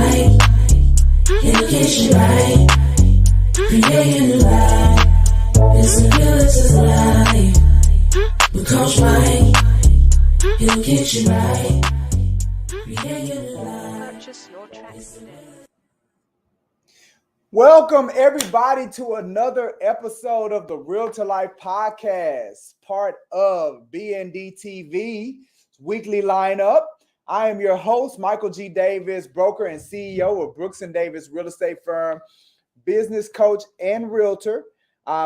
Mike, education right, creating a life. It's a realtor's life. With Coach Mike, he'll get you right, creating a life. Purchase your tracks today. Welcome everybody to another episode of the Realtor Life Podcast, part of BND TV's weekly lineup. I am your host, Michael G. Davis, broker and CEO of Brooks & Davis Real Estate Firm, business coach and realtor.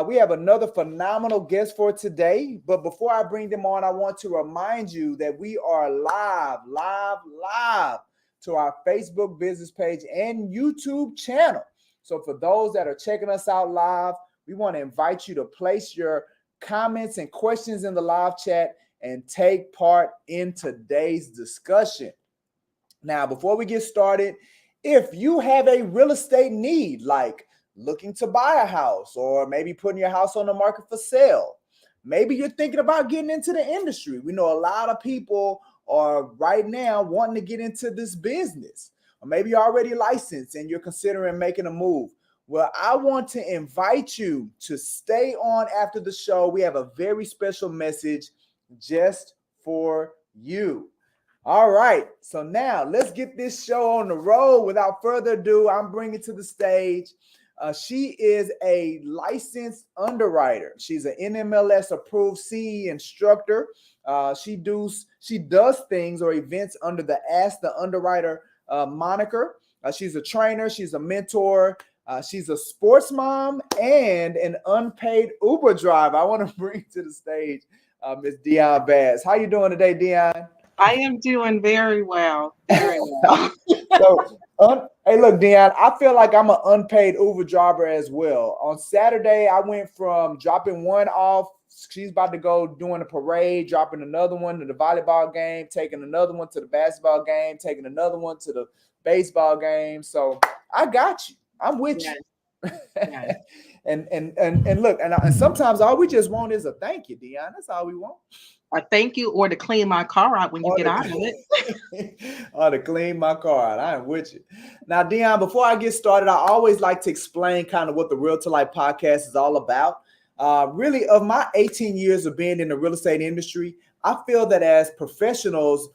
We have another phenomenal guest for today, but before I bring them on, I want to remind you that we are live to our Facebook business page and YouTube channel. So for those that are checking us out live, we want to invite you to place your comments and questions in the live chat and take part in today's discussion. Now, before we get started, if you have a real estate need, like looking to buy a house or maybe putting your house on the market for sale, maybe you're thinking about getting into the industry. We know a lot of people are right now wanting to get into this business. Or maybe you're already licensed and you're considering making a move. Well, I want to invite you to stay on after the show. We have a very special message just for you. All right, so now let's get this show on the road. Without further ado, I'm bringing to the stage. She is a licensed underwriter. She's an NMLS approved CE instructor. She does things or events under the Ask the Underwriter moniker. She's a trainer. She's a mentor. She's a sports mom and an unpaid Uber driver. I want to bring to the stage Miss Dionne Bass. How you doing today, Dionne? I am doing very well. Very well. Hey, look, Dionne, I feel like I'm an unpaid Uber driver as well. On Saturday, I went from dropping one off. She's about to go doing a parade, dropping another one to the volleyball game, taking another one to the basketball game, taking another one to the baseball game. So I got you. I'm with you. Yes. and look, and sometimes all we just want is a thank you, Dionne. That's all we want. A thank you, or to clean my car out when you get out of it. Or to clean my car out. I am with you. Now, Dionne, before I get started, I always like to explain kind of what the Realtor Life Podcast is all about. Really, of my 18 years of being in the real estate industry, I feel that as professionals,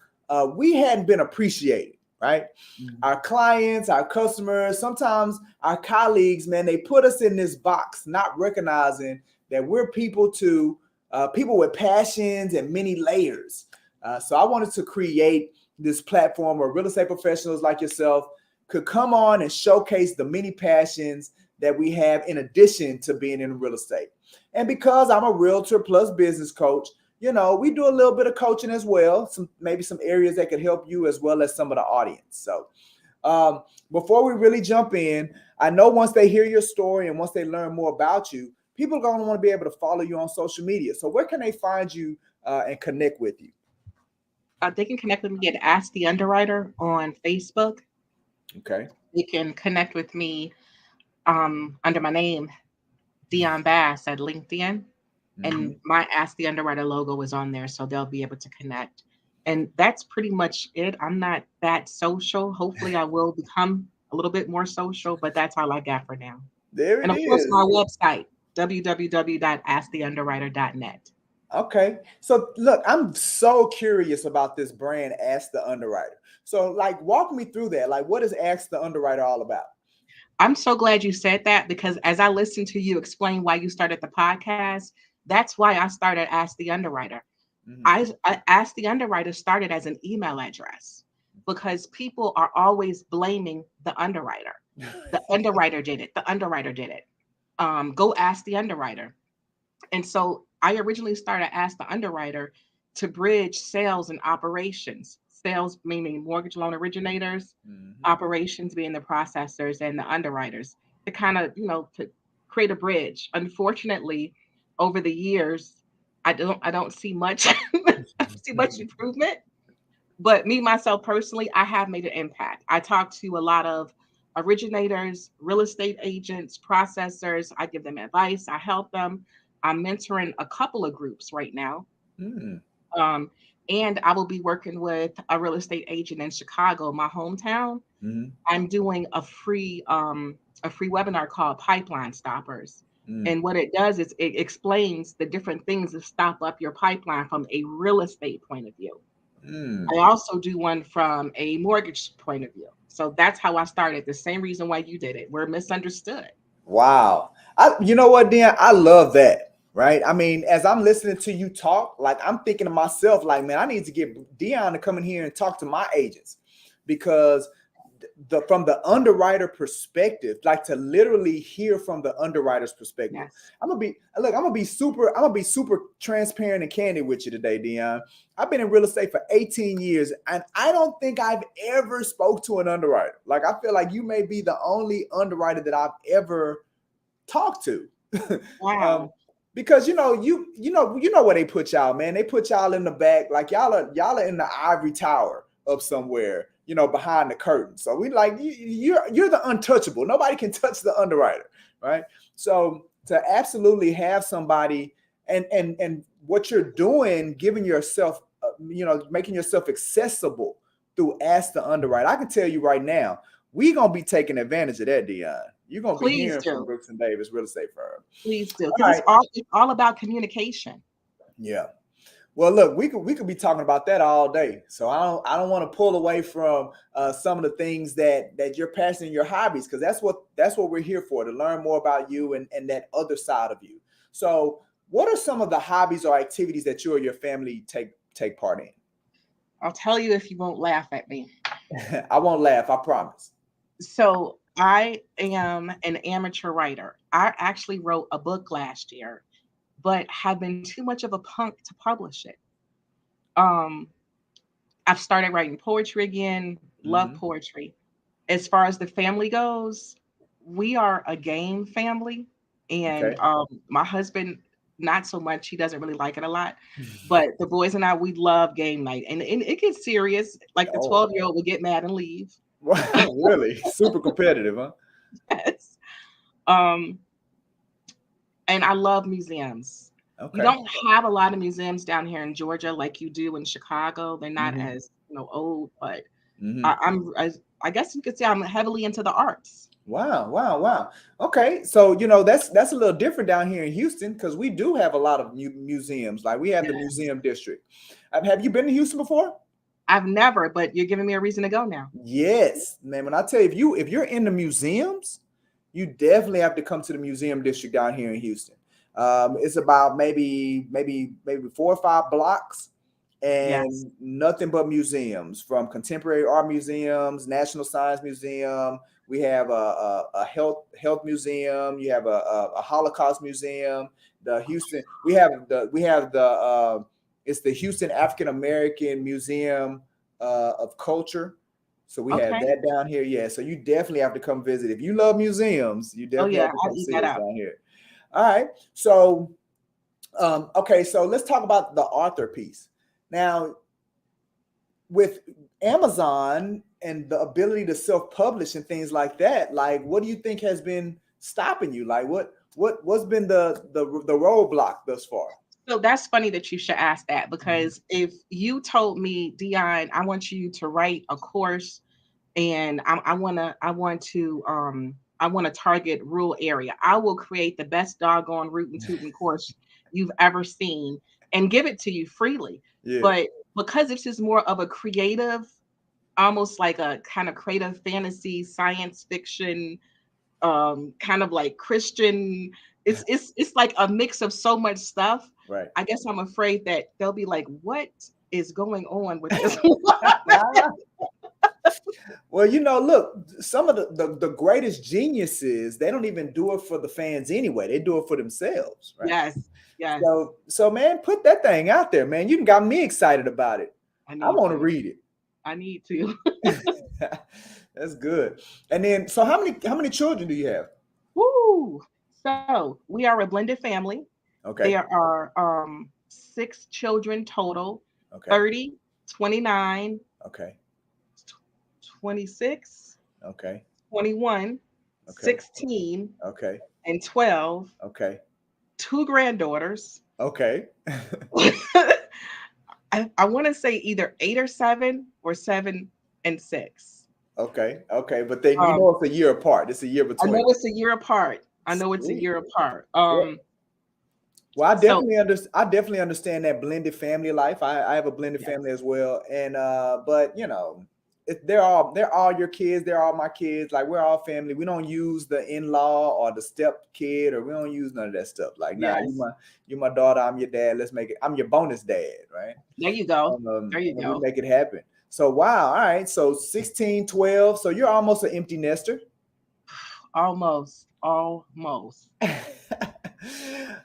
we hadn't been appreciated. Right? Mm-hmm. Our clients, our customers, sometimes our colleagues, man, they put us in this box, not recognizing that we're people with passions and many layers. So I wanted to create this platform where real estate professionals like yourself could come on and showcase the many passions that we have in addition to being in real estate. And because I'm a realtor plus business coach, you know, we do a little bit of coaching as well, maybe some areas that could help you as well as some of the audience. So before we really jump in, I know once they hear your story and once they learn more about you, people are going to want to be able to follow you on social media. So where can they find you and connect with you? They can connect with me at Ask the Underwriter on Facebook. Okay. They can connect with me under my name, Dionne Bass, at LinkedIn. And my Ask the Underwriter logo is on there, so they'll be able to connect. And that's pretty much it. I'm not that social. Hopefully I will become a little bit more social, but that's all I got for now. There it is. And of course, my website, www.asktheunderwriter.net. Okay. So look, I'm so curious about this brand, Ask the Underwriter. So like, walk me through that. Like, what is Ask the Underwriter all about? I'm so glad you said that, because as I listened to you explain why you started the podcast, that's why I started Ask the Underwriter. Mm-hmm. I Ask the Underwriter started as an email address because people are always blaming the underwriter. The underwriter did it. The underwriter did it. Go ask the underwriter. And so I originally started Ask the Underwriter to bridge sales and operations. Sales meaning mortgage loan originators, operations being the processors and the underwriters, to kind of, to create a bridge. Unfortunately, over the years, I don't see much improvement. But me, myself personally, I have made an impact. I talk to a lot of originators, real estate agents, processors. I give them advice. I help them. I'm mentoring a couple of groups right now. And I will be working with a real estate agent in Chicago, my hometown. Mm-hmm. I'm doing a free webinar called Pipeline Stoppers. Mm. And what it does is it explains the different things that stop up your pipeline from a real estate point of view. Mm. I also do one from a mortgage point of view. So that's how I started. The same reason why you did it. We're misunderstood. Wow. You know what, Dan? I love that. Right. I mean, as I'm listening to you talk, like I'm thinking to myself, like, man, I need to get Dionne to come in here and talk to my agents, because from the underwriter perspective, like to literally hear from the underwriter's perspective. Yes. I'm gonna be super transparent and candid with you today, Dionne. I've been in real estate for 18 years, and I don't think I've ever spoke to an underwriter. Like, I feel like you may be the only underwriter that I've ever talked to. Wow. Because you know where they put y'all, man. They put y'all in the back, like y'all are in the ivory tower up somewhere, behind the curtain. So we like you're the untouchable. Nobody can touch the underwriter, right? So to absolutely have somebody and what you're doing, giving yourself, making yourself accessible through Ask the Underwriter. I can tell you right now, we're gonna be taking advantage of that, Dionne. You're gonna be Please hearing from do. Brooks and Davis Real Estate Firm. Please do. All Because right. it's all about communication. Yeah. Well, look, we could be talking about that all day. So I don't want to pull away from some of the things that you're passionate in your hobbies, because that's what we're here for, to learn more about you and that other side of you. So what are some of the hobbies or activities that you or your family take part in? I'll tell you if you won't laugh at me. I won't laugh, I promise. So I am an amateur writer. I actually wrote a book last year, but have been too much of a punk to publish it. Um, I've started writing poetry again, love Mm-hmm. poetry. As far as the family goes, we are a game family. And Okay. my husband, not so much. He doesn't really like it a lot. But the boys and I, we love game night. And it gets serious. Like the Oh, 12-year-old would get mad and leave. really? Super competitive, huh? Yes. And I love museums. You Okay. don't have a lot of museums down here in Georgia like you do in Chicago. They're not Mm-hmm. as old, but Mm-hmm. I guess you could say I'm heavily into the arts. Wow. Okay, so that's a little different down here in Houston, because we do have a lot of museums. Like we have the Yes. museum district. Have you been to Houston before? I've never, but you're giving me a reason to go now. Yes, man. When I tell you, if you're in the museums, you definitely have to come to the museum district down here in Houston. It's about maybe 4 or 5 blocks, Yes. and nothing but museums, from contemporary art museums, National Science Museum. We have a health museum. You have a Holocaust museum. The Houston. We have the it's the Houston African American Museum of Culture. So we have Okay. that down here. Yeah. So you definitely have to come visit. If you love museums, you Oh definitely yeah, have to I'll come eat see that us up. down here. All right. So, okay. So let's talk about the author piece. Now, with Amazon and the ability to self-publish and things like that, like, what do you think has been stopping you? Like, what's been the roadblock thus far? So that's funny that you should ask that, Mhm. because if you told me, Dionne, I want you to write a course, and I want to target rural area, I will create the best doggone root and tootin' course you've ever seen and give it to you freely. Yeah. But because this is more of a creative, almost like a kind of creative fantasy, science fiction, kind of like Christian. It's like a mix of so much stuff. Right. I guess I'm afraid that they'll be like, "What is going on with this?" Well, look, some of the greatest geniuses, they don't even do it for the fans anyway. They do it for themselves, right? Yes, yes, So man, put that thing out there, man. You got me excited about it. I I need want to to. read I need to. it. That's good. And then, so how many children do you have? Woo! So we are a blended family. Okay. There are 6 children total: Okay. 30, 29, Okay. 26, Okay. 21, Okay. 16, Okay. and 12. Okay. 2 granddaughters. Okay. I want to say either 8 or 7 or 7 and 6. Okay, okay, but then Um, it's a year apart. It's a year I know between. it's a year apart. I know it's a Sweet. year apart. Yeah. Well, So I definitely understand that blended family life. I have a blended family yes, as well, and but they're all your kids. They're all my kids. Like we're all family. We don't use the in law or the step kid, or we don't use none of that stuff. Like, nah, yes. you my daughter. I'm your dad. Let's make it. I'm your bonus dad, right? There you go. There you And we go. make it happen. So wow, all right. So 16, 12. So you're almost an empty nester. Almost, almost.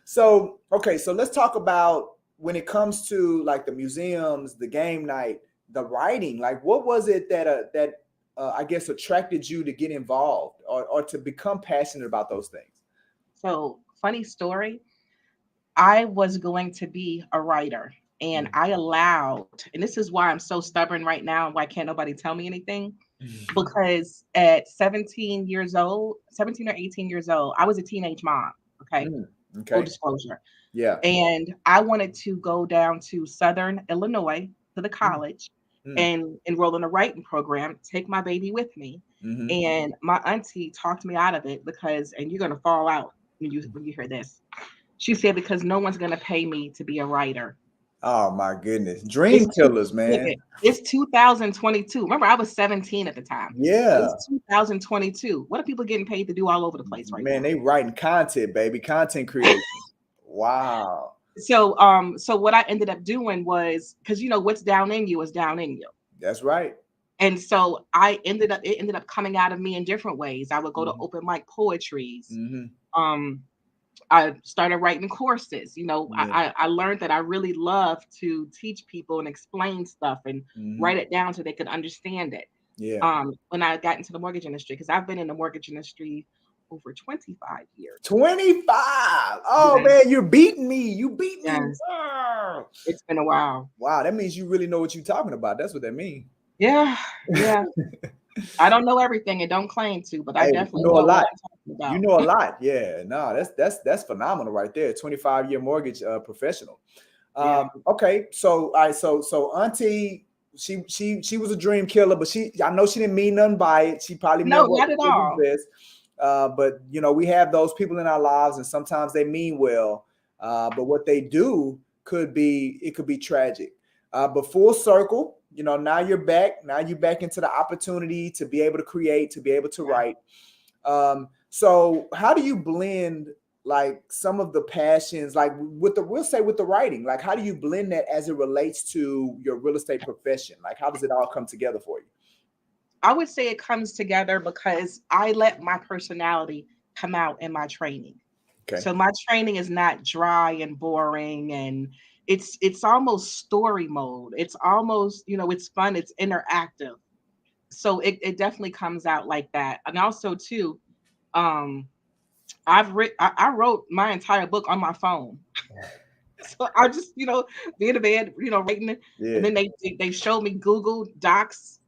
So okay, so let's talk about when it comes to like the museums, the game night, the writing. Like, what was it that I guess attracted you to get involved or to become passionate about those things? So funny story. I was going to be a writer, and I allowed, and this is why I'm so stubborn right now, and why can't nobody tell me anything. Because at 17 years old, 17 or 18 years old, I was a teenage mom. Okay. Mm, Full okay. disclosure. Yeah. And I wanted to go down to Southern Illinois to the Mm, college mm, and enroll in a writing program, take my baby with me. mm-hmm. And my auntie talked me out of it because, and you're gonna fall out when you hear this. She said because no one's gonna pay me to be a writer. Oh my goodness. Dream It's two, killers, look man. it, it's 2022. Remember, I was 17 at the time. So Yeah. it's 2022. What are people getting paid to do all over the place right Man, now? they writing content, baby. Content creation. Wow. So what I ended up doing was because what's down in you is down in you. That's right. And so it ended up coming out of me in different ways. I would go to Mm-hmm. open mic poetries. Mm-hmm. Um, I started writing courses. Yeah. I learned that I really love to teach people and explain stuff and Mm-hmm. write it down so they could understand it. Yeah. When I got into the mortgage industry, because I've been in the mortgage industry over 25 years. 25. Oh Yes, man, you're beating me. You beat me. yes, Ah. it's been a while. Wow, that means you really know what you're talking about. That's what that means. Yeah, yeah. I don't know everything and don't claim to, but I Hey, but you definitely know a know what lot. I'm talking You about. know a lot. Yeah. No, that's phenomenal right there. 25-year mortgage professional. Yeah. Okay, so all right, so Auntie, she was a dream killer, but I know she didn't mean nothing by it. She probably No, meant what not at it was all. best. But we have those people in our lives, and sometimes they mean well, but what they do could be tragic. But full circle, now you're back. Now you're back into the opportunity to be able to create, to be able to Yeah. write. So how do you blend like some of the passions, like we'll say with the writing, like how do you blend that as it relates to your real estate profession? Like how does it all come together for you? I would say it comes together because I let my personality come out in my training. Okay. So my training is not dry and boring, and it's almost story mode. It's almost, it's fun, it's interactive. So it definitely comes out like that. And also too, um I wrote my entire book on my phone. So I just, be in the bed, writing it. And Yeah. then they showed me Google Docs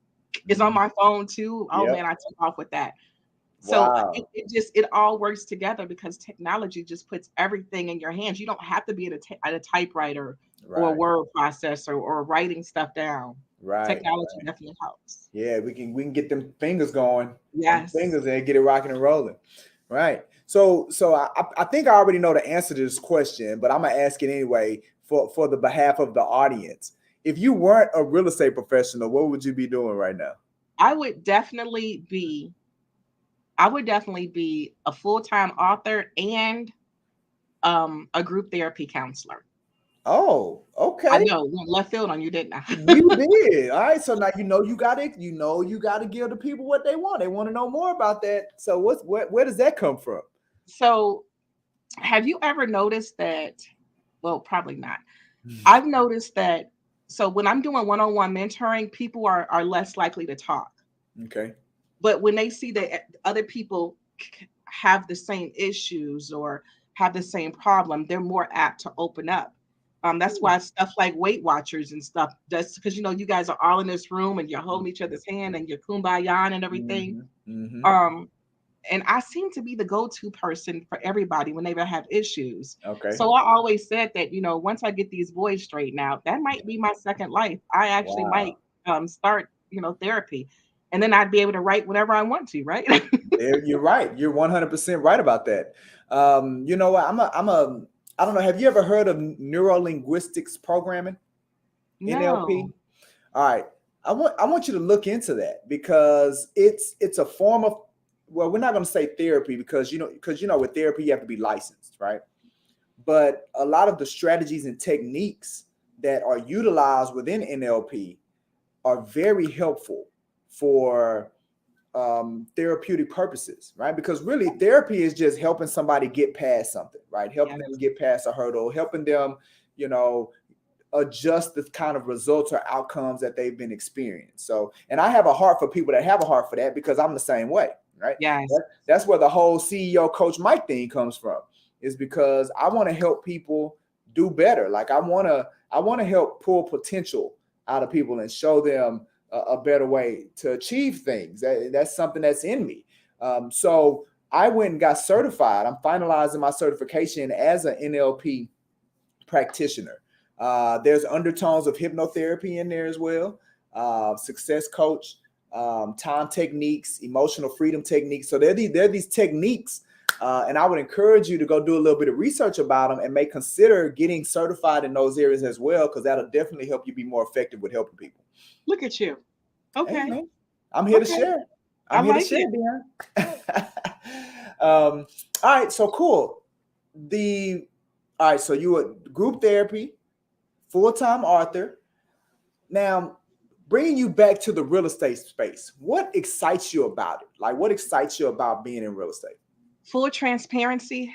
is on Mhm. my phone too. Oh Yep. man, I took off with that. So Wow. it all works together because technology just puts everything in your hands. You don't have to be at a typewriter or a Right. word processor or writing stuff down. Right. Technology definitely helps. Yeah, we can get them fingers going, them Yes. fingers and get it rocking and rolling. Right. So I think I already know the answer to this question, but I'm gonna ask it anyway for the behalf of the audience. If you weren't a real estate professional, what would you be doing right now? I would definitely be I would definitely be a full-time author and a group therapy counselor. Oh, I okay. know, went left field on you, didn't I? You did. All right. So now you gotta give the people what they want. They want to know more about that. So where does that come from? So, have you ever noticed that? Well, probably not. I've noticed that. So when I'm doing one-on-one mentoring, people are less likely to talk. Okay. But when they see that other people have the same issues or have the same problem, they're more apt to open up. That's why stuff like Weight Watchers and stuff. That's because you guys are all in this room and you're holding each other's hand and you're kumbaya and everything. Mm-hmm. Mm-hmm. Um, And I seem to be the go-to person for everybody when they have issues. Okay. So I always said that, once I get these boys straightened out, that might be my second life. I actually might Wow. start, therapy. And then I'd be able to write whatever I want to, right? You're right. You're 100% right about that. You know what? I don't know. Have you ever heard of neuro linguistics programming? NLP? No. All right. I want you to look into that because it's a form of, well, we're not going to say therapy because with therapy you have to be licensed, right? But a lot of the strategies and techniques that are utilized within NLP are very helpful for therapeutic purposes, right? Because really therapy is just helping somebody get past something, right? Helping Yes. them get past a hurdle, helping them, adjust the kind of results or outcomes that they've been experiencing. So, and I have a heart for people that have a heart for that because I'm the same way, right? Yes. That's where the whole CEO Coach Mike thing comes from, is because I want to help people do better. Like I want to help pull potential out of people and show them a better way to achieve things. That's something that's in me. So I went and got certified. I'm finalizing my certification as an NLP practitioner. There's undertones of hypnotherapy in there as well. Success coach, time techniques, emotional freedom techniques. So there are these techniques, and I would encourage you to go do a little bit of research about them and may consider getting certified in those areas as well, because that'll definitely help you be more effective with helping people. Look at you. Hey, Okay. man, I'm here to Okay. share. I I'm here to like share, it. Dionne. All right, so cool. All right, so you were group therapy, full-time author. Now, bringing you back to the real estate space, what excites you about it? Like, what excites you about being in real estate? Full transparency,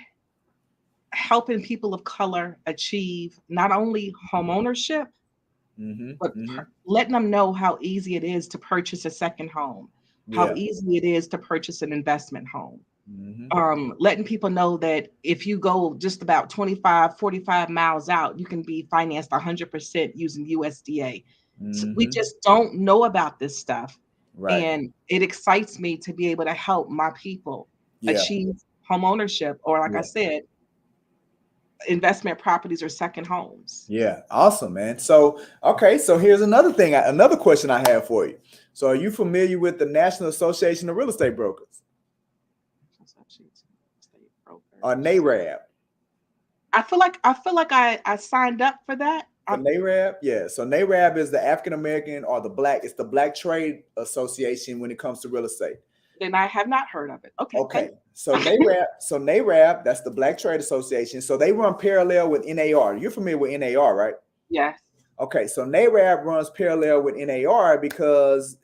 helping people of color achieve not only home ownership, but letting them know how easy it is to purchase a second home, how Yeah. easy it is to purchase an investment home. Mm-hmm. Letting people know that if you go just about 25, 45 miles out, you can be financed 100% using USDA. So we Mm-hmm. just don't know about this stuff. Right. And it excites me to be able to help my people Yeah. achieve home ownership, or like I Yeah. said, investment properties or second homes. Yeah. Awesome, man. So, okay. So here's another question I have for you. So are you familiar with the National Association of Real Estate Brokers, or NAREB? I feel like I signed up for that. For NAREB? Yeah. So NAREB is the African American or it's the Black Trade Association when it comes to real estate. Then I have not heard of it. Okay. Okay. So NAREB, that's the Black Trade Association. So they run parallel with NAR. You're familiar with NAR, right? Yes. Okay. So NAREB runs parallel with NAR because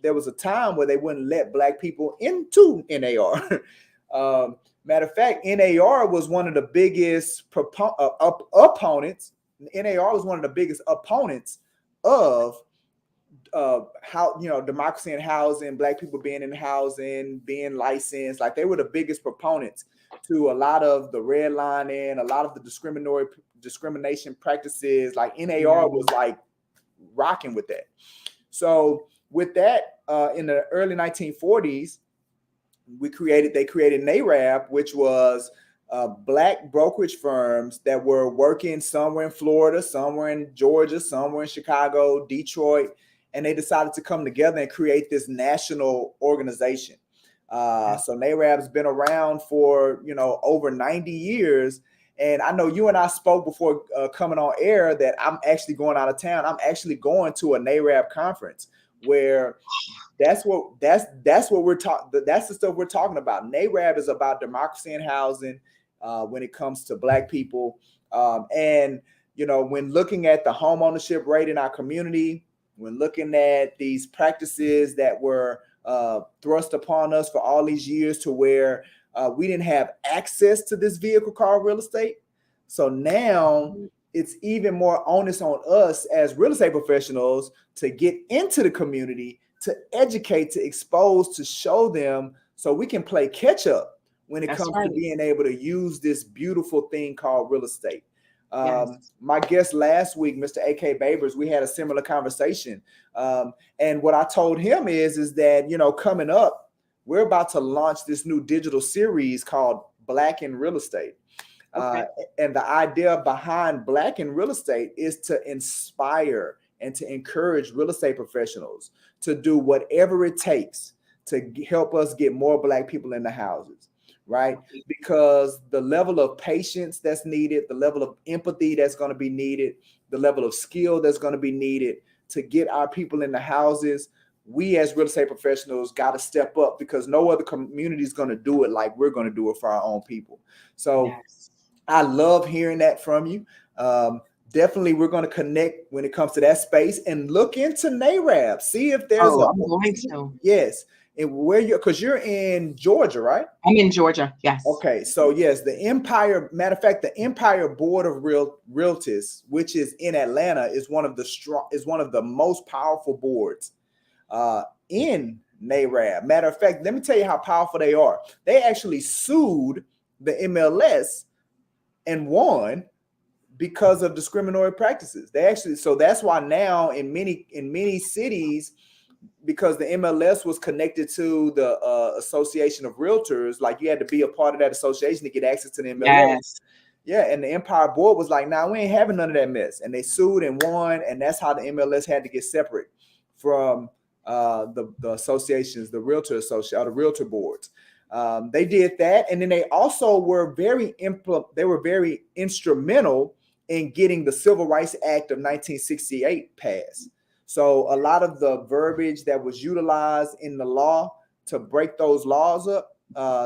there was a time where they wouldn't let Black people into NAR. Matter of fact, NAR was one of the biggest opponents. NAR was one of the biggest opponents of how democracy in housing, Black people being in housing, being licensed. Like they were the biggest proponents to a lot of the redlining, a lot of the discrimination practices. Like NAR was like rocking with that. So with that, in the early 1940s, they created NAREB, which was Black brokerage firms that were working somewhere in Florida, somewhere in Georgia, somewhere in Chicago, Detroit, and they decided to come together and create this national organization. So NAREB's been around for over 90 years. And I know you and I spoke before coming on air that I'm actually going out of town. I'm actually going to a NAREB conference where that's what we're talking. That's the stuff we're talking about. NAREB is about democracy in housing when it comes to Black people. And when looking at the home ownership rate in our community, when looking at these practices that were thrust upon us for all these years to where we didn't have access to this vehicle called real estate. So now it's even more onus on us as real estate professionals to get into the community, to educate, to expose, to show them so we can play catch up when it comes to being able to use this beautiful thing called real estate. My guest last week, Mr. A.K. Babers, we had a similar conversation. And what I told him is that, coming up, we're about to launch this new digital series called Black in Real Estate. And the idea behind Black in Real Estate is to inspire and to encourage real estate professionals to do whatever it takes to help us get more Black people in the houses, right? Because the level of patience that's needed, the level of empathy that's going to be needed, the level of skill that's going to be needed to get our people in the houses, we as real estate professionals got to step up, because no other community is going to do it like we're going to do it for our own people. So yes. I love hearing that from you. Definitely, we're going to connect when it comes to that space and look into NARAB. See if there's I'm going to. Yes. And where because you're in Georgia, right? I'm in Georgia. Yes. Okay. So yes, the Empire, matter of fact, the Empire Board of Realtors, which is in Atlanta, is one of the most powerful boards in NARAB. Matter of fact, let me tell you how powerful they are. They actually sued the MLS and won because of discriminatory practices. So that's why now in many cities, because the MLS was connected to the Association of Realtors, like you had to be a part of that association to get access to the MLS. Yes. Yeah, and the Empire Board was like, "Nah, we ain't having none of that mess," and they sued and won, and that's how the MLS had to get separate from the associations, the Realtor Association, or the Realtor boards. They did that, and then they also were very instrumental in getting the Civil Rights Act of 1968 passed. So a lot of the verbiage that was utilized in the law to break those laws up,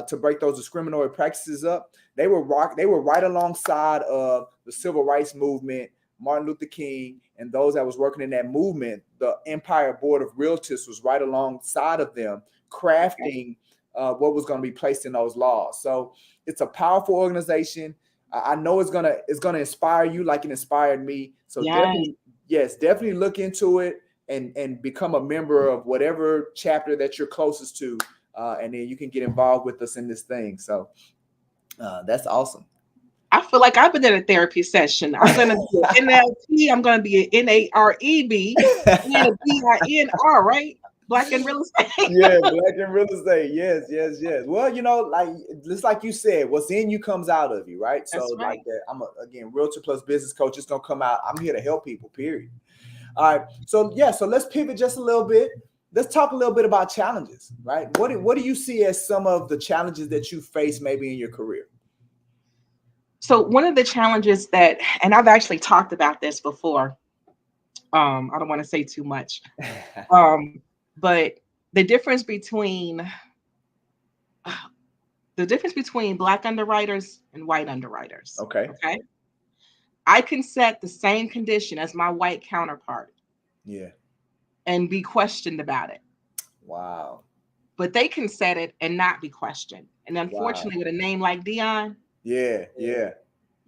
to break those discriminatory practices up, they were right alongside of the Civil Rights Movement, Martin Luther King, and those that was working in that movement. The Empire Board of Realtors was right alongside of them, crafting what was going to be placed in those laws. So it's a powerful organization. I know it's gonna inspire you like it inspired me. So definitely look into it and become a member of whatever chapter that you're closest to, and then you can get involved with us in this thing. So that's awesome. I feel like I've been in a therapy session. I'm going to be an NLP. I'm going to be an NAREB and a BINR, right? Black in Real Estate. Yeah, Black in Real Estate. Yes. Well, like just like you said, what's in you comes out of you, right? So right. Like that, I'm again Realtor plus business coach. It's gonna come out. I'm here to help people. Period. All right. So let's pivot just a little bit. Let's talk a little bit about challenges, right? What do you see as some of the challenges that you face maybe in your career? So one of the challenges that, and I've actually talked about this before. I don't want to say too much. But the difference between Black underwriters and white underwriters. Okay. I can set the same condition as my white counterpart. Yeah. And be questioned about it. Wow. But they can set it and not be questioned. And unfortunately, with a name like Dionne. Yeah.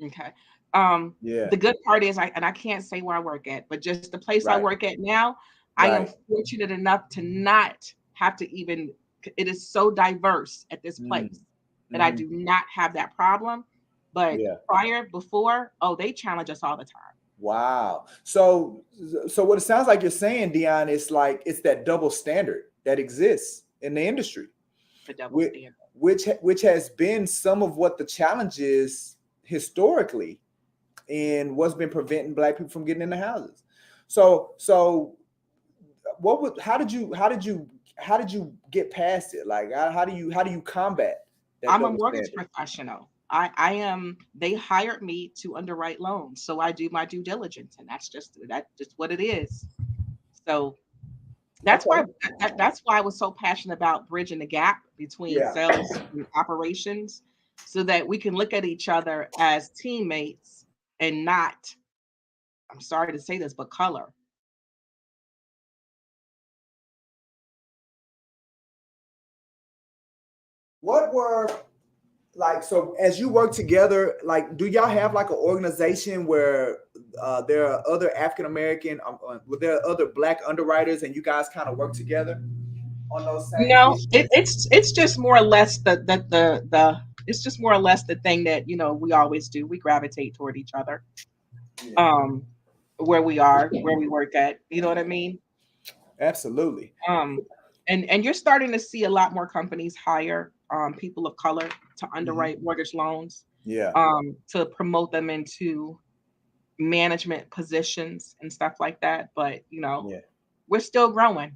Okay. The good part is I can't say where I work at, but just the place I work at now, I am fortunate enough to not have to even, it is so diverse at this place that I do not have that problem. But before, they challenge us all the time. Wow. So what it sounds like you're saying, Dionne, is like it's that double standard that exists in the industry. The double standard. Which has been some of what the challenge is historically and what's been preventing Black people from getting into houses. So how did you get past it? Like how do you combat that? I'm a mortgage professional. I am. They hired me to underwrite loans, so I do my due diligence, and that's just what it is. So that's why I was so passionate about bridging the gap between sales and operations, so that we can look at each other as teammates and not, I'm sorry to say this, but color. What were so as you work together, like, do y'all have like an organization where there are other African American, there are other Black underwriters, and you guys kind of work together on those same issues? it's just more or less it's just more or less the thing that we always do. We gravitate toward each other, where we work at. You know what I mean? Absolutely. And you're starting to see a lot more companies hire people of color to underwrite mortgage loans, Yeah. to promote them into management positions and stuff like that. But Yeah. we're still growing.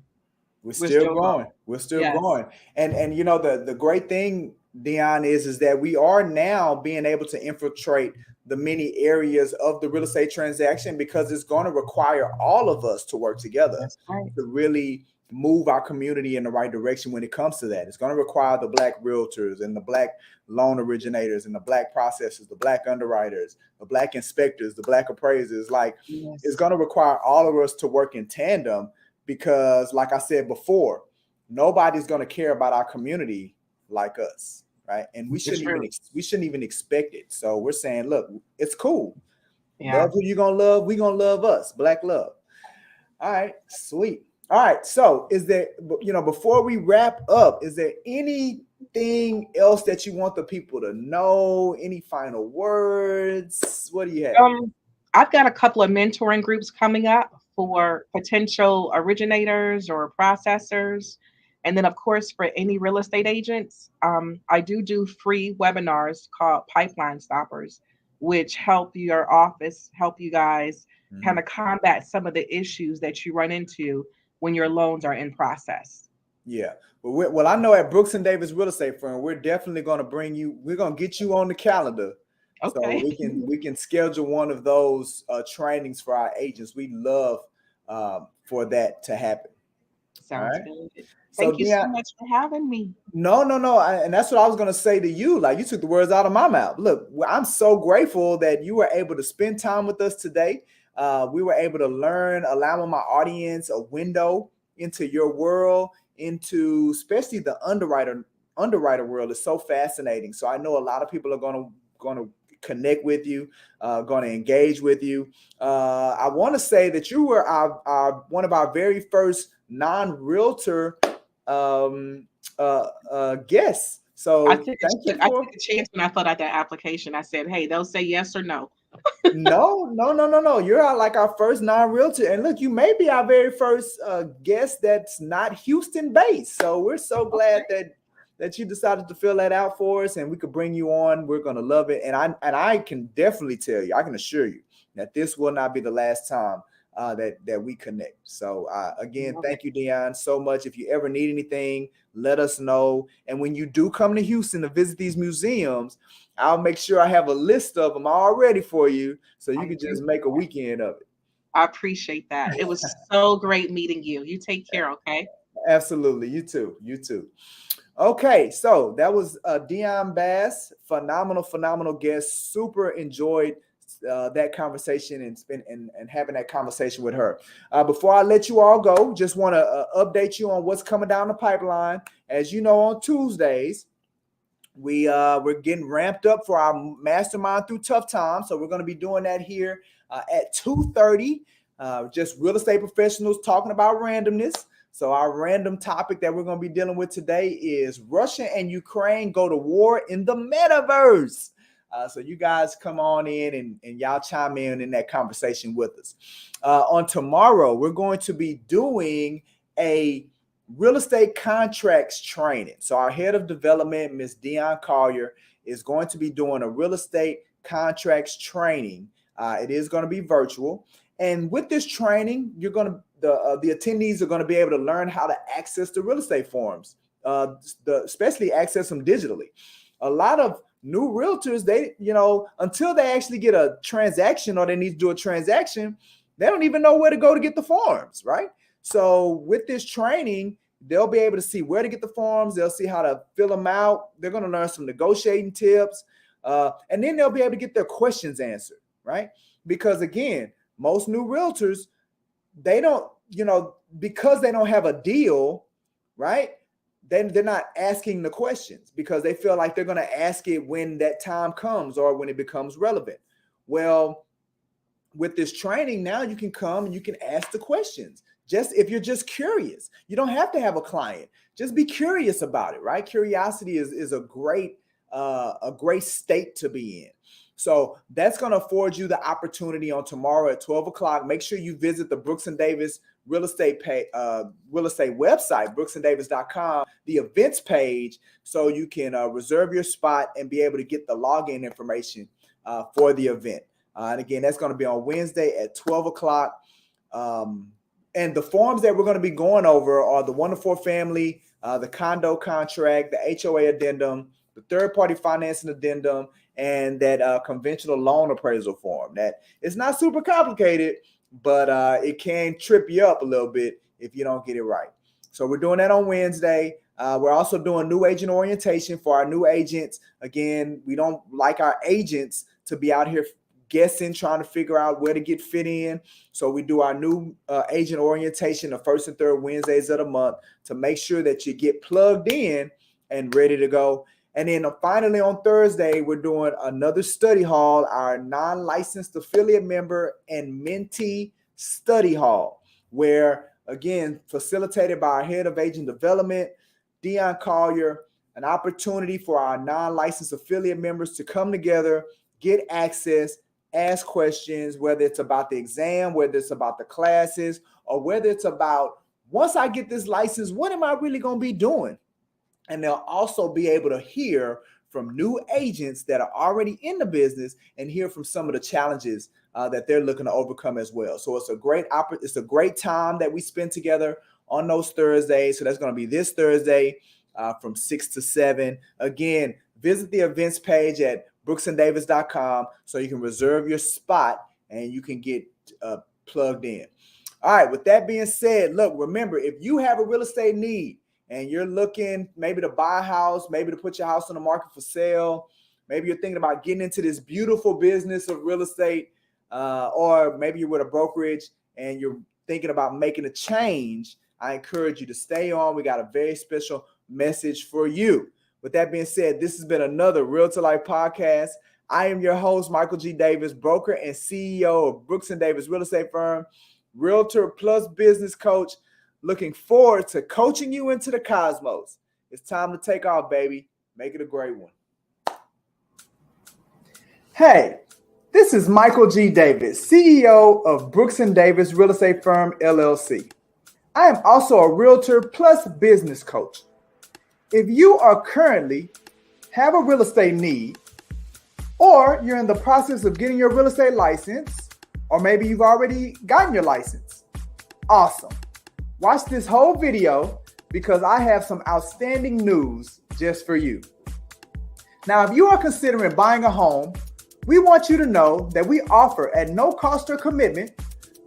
We're We're still still growing. growing. We're still Yes, growing. And the great thing, Dionne, is that we are now being able to infiltrate the many areas of the real estate transaction, because it's going to require all of us to work together that's right. to really move our community in the right direction when it comes to that. It's going to require the Black realtors and the Black loan originators and the Black processors, the Black underwriters, the Black inspectors, the Black appraisers. Like, it's Yes, going to require all of us to work in tandem, because like I said before, nobody's going to care about our community like us, right? And we it's shouldn't true. even expect it. So we're saying, look, it's cool. Yeah. Love who you're going to love. We're going to love us. Black love. All right, sweet. All right, so is there, before we wrap up, is there anything else that you want the people to know? Any final words? What do you have? I've got a couple of mentoring groups coming up for potential originators or processors. And then, of course, for any real estate agents, I do free webinars called Pipeline Stoppers, which help you guys kind Mhm. of combat some of the issues that you run into when your loans are in process. Yeah. Well, I know at Brooks and Davis Real Estate Firm, we're definitely going to we're going to get you on the calendar, so Okay. we can schedule one of those trainings for our agents. We'd love for that to happen. All Sounds right. good. So Thank you so Deion, much for having me. no, and that's what I was going to say to you. Like, you took the words out of my mouth. Look, I'm so grateful that you were able to spend time with us today. We were able to learn, allowing my audience a window into your world, into especially the underwriter world is so fascinating. So I know a lot of people are going to connect with you, going to engage with you. I want to say that you were our one of our very first non-realtor guests. I So took thank you I took for a chance when I filled out that application. I said, "Hey, they'll say yes or no." no. You're like our first non-realtor, and look, you may be our very first guest that's not Houston based. So we're so glad Okay. that you decided to fill that out for us, and we could bring you on. We're gonna love it, and I can definitely tell you, I can assure you that this will not be the last time that we connect. So again, Love it. thank you, Dionne, so much. If you ever need anything, let us know. And when you do come to Houston to visit these museums, I'll make sure I have a list of them all ready for you, so I you can just appreciate make a that. weekend of I appreciate that. It was so great meeting you. You take care, okay? it. Absolutely. You too. You too. Okay, so that was Dionne Bass, phenomenal guest. Super enjoyed that conversation and having that conversation with her. Before I let you all go, just want to update you on what's coming down the pipeline. As you know, on Tuesdays, we're getting ramped up for our mastermind through tough times. So we're going to be doing that here at 2:30. Just real estate professionals talking about randomness. So our random topic that we're going to be dealing with today is Russia and Ukraine go to war in the metaverse. So you guys come on in and y'all chime in that conversation with us. On tomorrow, we're going to be doing a real estate contracts training. So our head of development, Miss Dionne Collier, is going to be doing a real estate contracts training. It is going to be virtual. And with this training, the attendees are going to be able to learn how to access the real estate forums, especially access them digitally. A lot of new realtors, until they actually get a transaction or they need to do a transaction, they don't even know where to go to get the forms, right? So with this training, they'll be able to see where to get the forms. They'll see how to fill them out. They're going to learn some negotiating tips. And then they'll be able to get their questions answered, right? Because again, most new realtors, they don't, because they don't have a deal, right? They're not asking the questions because they feel like they're going to ask it when that time comes or when it becomes relevant. Well, with this training, now you can come and you can ask the questions. Just if you're just curious, you don't have to have a client. Just be curious about it, right? Curiosity is a great state to be in. So that's going to afford you the opportunity on tomorrow at 12 o'clock. Make sure you visit the Brooks and Davis real estate website, brooksanddavis.com, the events page, so you can reserve your spot and be able to get the login information for the event. And again, that's going to be on Wednesday at 12 o'clock. And the forms that we're going to be going over are the 1-to-4 family, the condo contract, the HOA addendum, the third-party financing addendum, and that conventional loan appraisal form. That it's not super complicated, but it can trip you up a little bit if you don't get it right. So we're doing that on Wednesday. We're also doing new agent orientation for our new agents. Again, we don't like our agents to be out here guessing, trying to figure out where to get fit in. So we do our new agent orientation the first and third Wednesdays of the month to make sure that you get plugged in and ready to go. And then finally on Thursday, we're doing another study hall, our non-licensed affiliate member and mentee study hall, where, again, facilitated by our head of agent development, Dionne Collier, an opportunity for our non-licensed affiliate members to come together, get access, ask questions, whether it's about the exam, whether it's about the classes, or whether it's about, once I get this license, what am I really going to be doing? And they'll also be able to hear from new agents that are already in the business and hear from some of the challenges that they're looking to overcome as well. So it's a great time that we spend together on those Thursdays. So that's going to be this Thursday from 6 to 7. Again, visit the events page at brooksanddavis.com so you can reserve your spot and you can get plugged in. All right, with that being said, look, remember, if you have a real estate need and you're looking maybe to buy a house, maybe to put your house on the market for sale, maybe you're thinking about getting into this beautiful business of real estate, or maybe you're with a brokerage and you're thinking about making a change, I encourage you to stay on. We got a very special message for you. With that being said, this has been another Real to Life podcast. I am your host, Michael G. Davis, broker and CEO of Brooks & Davis Real Estate Firm, Realtor plus business coach. Looking forward to coaching you into the cosmos. It's time to take off, baby. Make it a great one. Hey, this is Michael G. Davis, CEO of Brooks & Davis Real Estate Firm, LLC. I am also a Realtor plus business coach. If you are currently have a real estate need, or you're in the process of getting your real estate license, or maybe you've already gotten your license, awesome. Watch this whole video because I have some outstanding news just for you. Now, if you are considering buying a home, we want you to know that we offer at no cost or commitment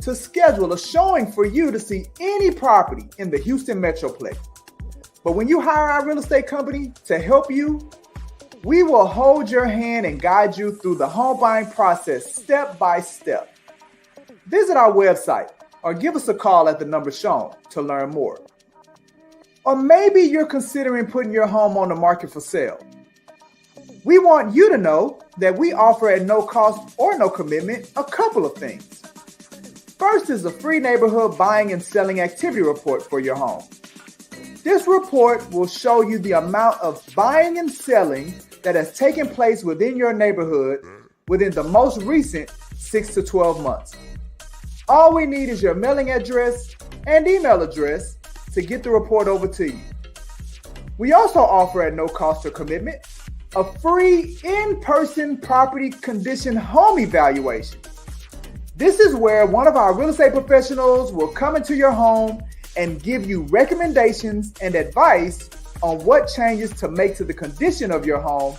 to schedule a showing for you to see any property in the Houston Metroplex. But when you hire our real estate company to help you, we will hold your hand and guide you through the home buying process step by step. Visit our website or give us a call at the number shown to learn more. Or maybe you're considering putting your home on the market for sale. We want you to know that we offer at no cost or no commitment a couple of things. First is a free neighborhood buying and selling activity report for your home. This report will show you the amount of buying and selling that has taken place within your neighborhood within the most recent 6 to 12 months. All we need is your mailing address and email address to get the report over to you. We also offer at no cost or commitment a free in-person property condition home evaluation. This is where one of our real estate professionals will come into your home and give you recommendations and advice on what changes to make to the condition of your home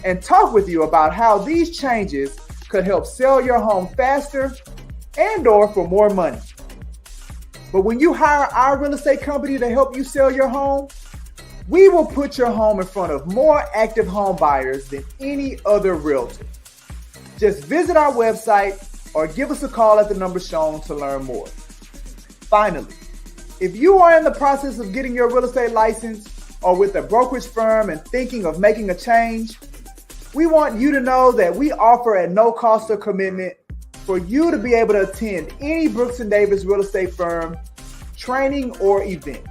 and talk with you about how these changes could help sell your home faster and or for more money. But when you hire our real estate company to help you sell your home, we will put your home in front of more active home buyers than any other realtor. Just visit our website or give us a call at the number shown to learn more. Finally, if you are in the process of getting your real estate license or with a brokerage firm and thinking of making a change, we want you to know that we offer at no cost or commitment for you to be able to attend any Brooks & Davis Real Estate Firm training or event.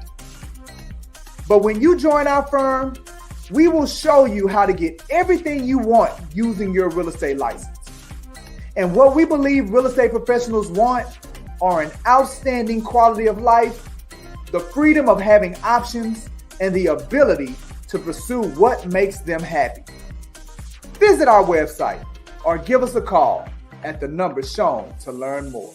But when you join our firm, we will show you how to get everything you want using your real estate license. And what we believe real estate professionals want are an outstanding quality of life, the freedom of having options, and the ability to pursue what makes them happy. Visit our website or give us a call at the number shown to learn more.